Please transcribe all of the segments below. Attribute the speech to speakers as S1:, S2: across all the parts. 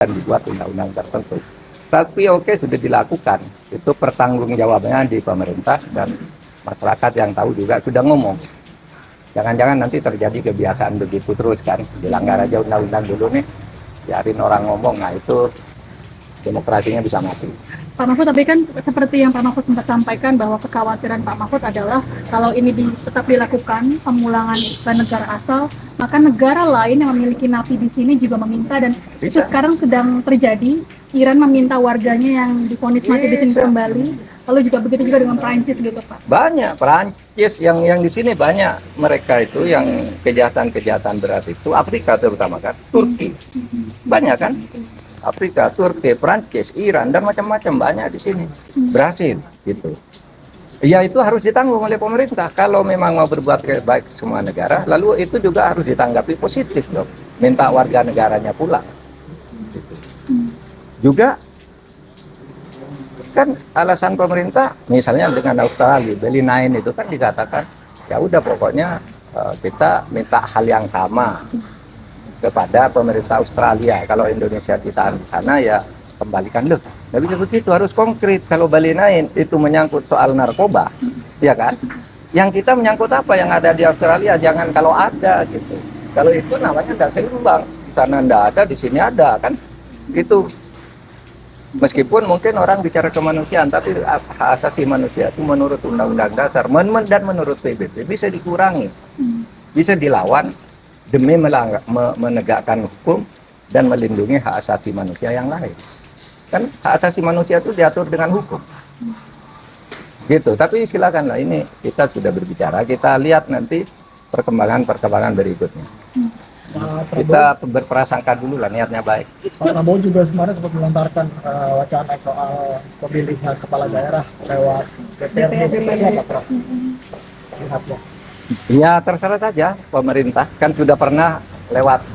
S1: dan dibuat undang-undang tertentu. Tapi oke, sudah dilakukan. Itu pertanggungjawabannya di pemerintah dan masyarakat yang tahu juga sudah ngomong. Jangan-jangan nanti terjadi kebiasaan begitu terus kan, dilanggar aja undang-undang dulu nih, biarin orang ngomong, nah itu demokrasinya bisa mati.
S2: Pak Mahfud, tapi kan seperti yang Pak Mahfud sempat sampaikan bahwa kekhawatiran Pak Mahfud adalah kalau ini tetap dilakukan pemulangan ke negara asal, maka negara lain yang memiliki napi di sini juga meminta, dan itu sekarang sedang terjadi. Iran meminta warganya yang divonis mati di sini kembali, lalu juga begitu juga dengan Prancis gitu Pak.
S1: Banyak Prancis yang di sini banyak mereka itu yang kejahatan-kejahatan berat itu, Afrika terutama kan, Turki, banyak kan? Afrika, Turki, Prancis, Iran, dan macam-macam banyak di sini. Brasil, gitu. Ya itu harus ditanggung oleh pemerintah. Kalau memang mau berbuat baik semua negara, lalu itu juga harus ditanggapi positif dong. Minta warga negaranya pulang. Gitu. Juga kan alasan pemerintah, misalnya dengan Australia, Bali 9 itu kan dikatakan, ya udah pokoknya kita minta hal yang sama kepada pemerintah Australia. Kalau Indonesia ditahan di sana ya kembalikan loh. Nggak bisa begitu, harus konkret. Kalau Bali 9 itu menyangkut soal narkoba, ya kan? Yang kita menyangkut apa yang ada di Australia, jangan kalau ada gitu. Kalau itu namanya nggak seimbang. Di sana nggak ada, di sini ada kan? Gitu. Meskipun mungkin orang bicara kemanusiaan, tapi hak asasi manusia itu menurut Undang-Undang Dasar dan menurut PBB bisa dikurangi, bisa dilawan demi menegakkan hukum dan melindungi hak asasi manusia yang lain. Kan hak asasi manusia itu diatur dengan hukum. Gitu, tapi silakanlah, ini kita sudah berbicara, kita lihat nanti perkembangan berikutnya. Kita berprasangka dulu lah, niatnya baik.
S3: Pak Prabowo juga kemarin sempat melontarkan wacana soal pemilihan kepala daerah lewat DPRD. Seperti apa Prof? Lihatnya.
S1: Ya terserah saja, pemerintah kan sudah pernah lewat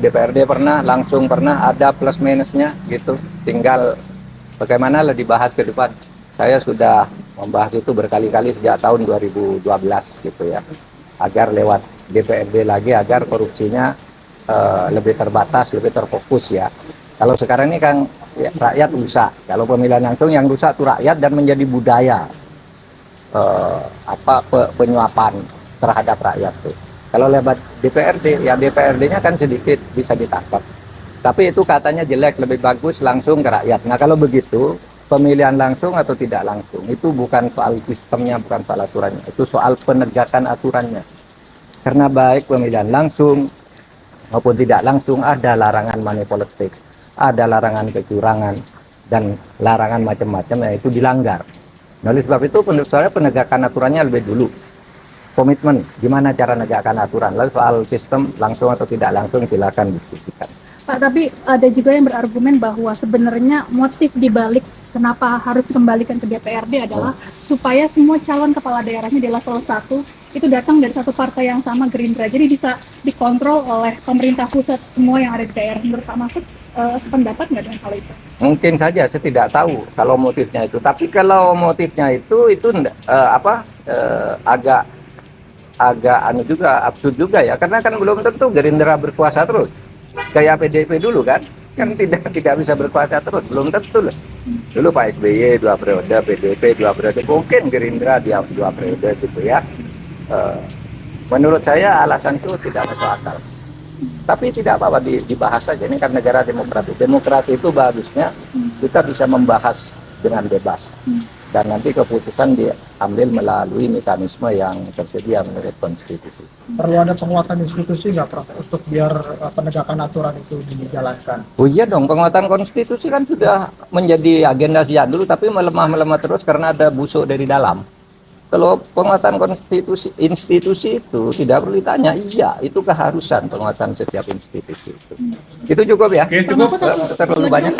S1: DPRD, pernah langsung, pernah ada plus minusnya gitu. Tinggal bagaimana lah dibahas ke depan. Saya sudah membahas itu berkali-kali sejak tahun 2012 gitu ya, agar lewat DPRD lagi agar korupsinya lebih terbatas, lebih terfokus ya. Kalau sekarang ini kan ya, rakyat rusak. Kalau pemilihan langsung yang rusak itu rakyat dan menjadi budaya. Penyuapan terhadap rakyat tuh. Kalau lewat DPRD, ya DPRD-nya kan sedikit bisa ditangkap. Tapi itu katanya jelek, lebih bagus langsung ke rakyat. Nah kalau begitu, pemilihan langsung atau tidak langsung, itu bukan soal sistemnya, bukan soal aturannya. Itu soal penegakan aturannya. Karena baik pemilihan langsung maupun tidak langsung ada larangan money politics, ada larangan kecurangan, dan larangan macam-macam yang itu dilanggar. Nah, oleh sebab itu menurut saya penegakan aturannya lebih dulu. Komitmen, gimana cara menegakkan aturan. Lalu soal sistem langsung atau tidak langsung silakan diskusikan.
S2: Pak, tapi ada juga yang berargumen bahwa sebenarnya motif dibalik kenapa harus dikembalikan ke DPRD adalah supaya semua calon kepala daerahnya di level 1 itu datang dari satu partai yang sama, Gerindra. Jadi bisa dikontrol oleh pemerintah pusat semua yang ada di daerah. Menurut Pak Mahfud, sependapat nggak dengan hal itu?
S1: Mungkin saja, saya tidak tahu kalau motifnya itu. Tapi kalau motifnya itu agak juga absurd juga ya. Karena kan belum tentu Gerindra berkuasa terus. Kayak PDIP dulu kan tidak bisa berkuasa terus, belum tentu loh. Dulu Pak SBY 2 periode, PDIP 2 periode, mungkin Gerindra 2 periode gitu ya. Menurut saya alasan itu tidak masuk akal. Tapi tidak apa-apa dibahas saja, ini kan negara demokrasi. Demokrasi itu bagusnya kita bisa membahas dengan bebas. Dan nanti keputusan diambil melalui mekanisme yang tersedia menurut konstitusi.
S3: Perlu ada penguatan institusi nggak Prof untuk biar penegakan aturan itu dijalankan?
S1: Oh iya dong, penguatan konstitusi kan sudah menjadi agenda sejak dulu, tapi melemah terus karena ada busuk dari dalam. Kalau penguatan institusi itu tidak perlu ditanya, iya itu keharusan penguatan setiap institusi itu. Itu cukup ya?
S2: Oke, cukup.
S1: Terlalu banyak.